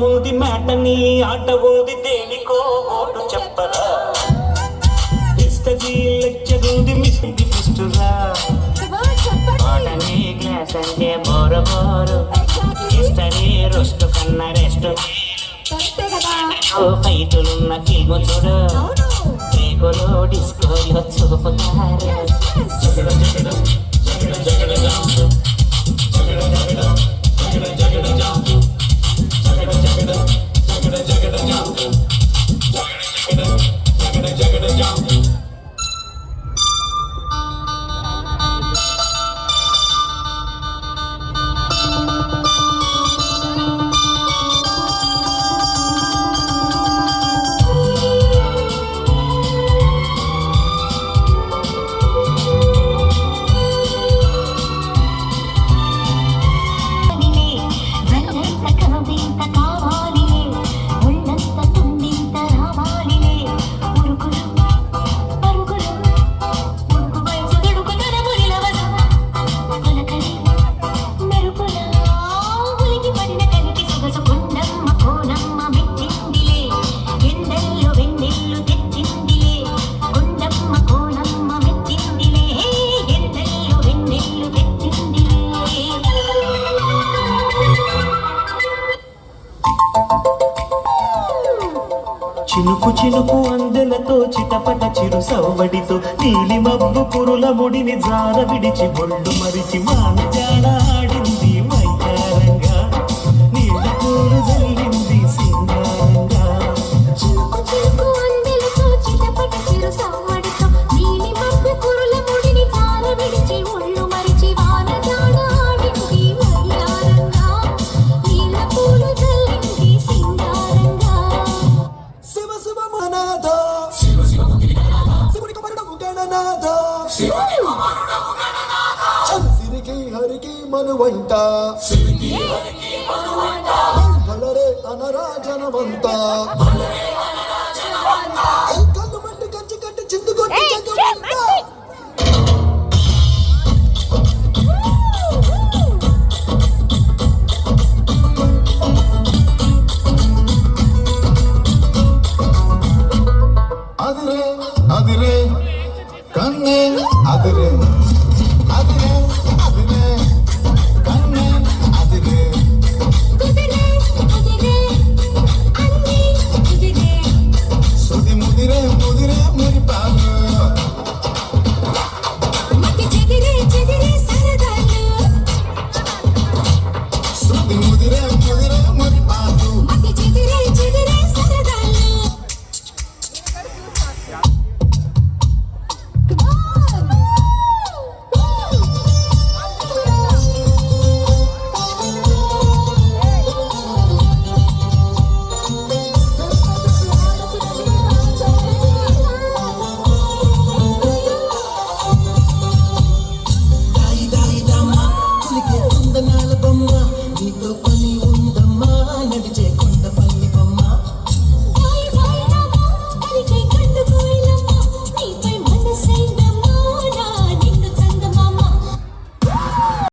ఉంది మ్యాటని ఆట ఉంది దేనికో ఓటు చెప్పరా హిస్టరీ లెక్చర్ ఉంది మిస్టరీ పిస్టురా వాటని గ్లాస్ అంటే బోరు బోరు హిస్టరీ రోస్ట్ కన్నా రెస్ట్ ఫైటులున్న ఫిల్మ్ చూడు రేకులు డిస్కోలో చూపుతారు చినుకు చినుకు అందెలతో చిటపట చిరు సవ్వడితో నీలి మబ్బు పురుల ముడిని జార విడిచి బొళ్ళు మరిచి మానజాడ ఆడింది వైచారంగా నీళ్ళ పూలు జల్లింది సింగారంగా చినుకు చినుకు అందెలతో చిటపట చిరు సవ్వడితో నీలి మబ్బు పురుల ముడిని జార విడిచి బొళ్ళు మరిచి మానజాడ ఆడింది వైచారంగా నీళ్ళ పూలు జల్లింది సింగారంగా సిరికి హరికి మనువంట కలరే అనరా జనమంతా కళ్ళు మంటి కంచి కట్టి చిందు కొట్టి అదిరే అదిరే కన్నే అదిరే అదిరే అదిరే కన్నే అదిరే కుదిరే కుదిరే అన్ని కుదిరే సుది ముదిరే ముదిరే మురిపాలు మతి చెదిరే చెదిరే సరదాలు సుది ముదిరే ముదిరే మురిపాలు మతి చెదిరే చెదిరే సరదాలు దాయి దాయి దమ్మ కులికే కుందనాల బొమ్మ నీతో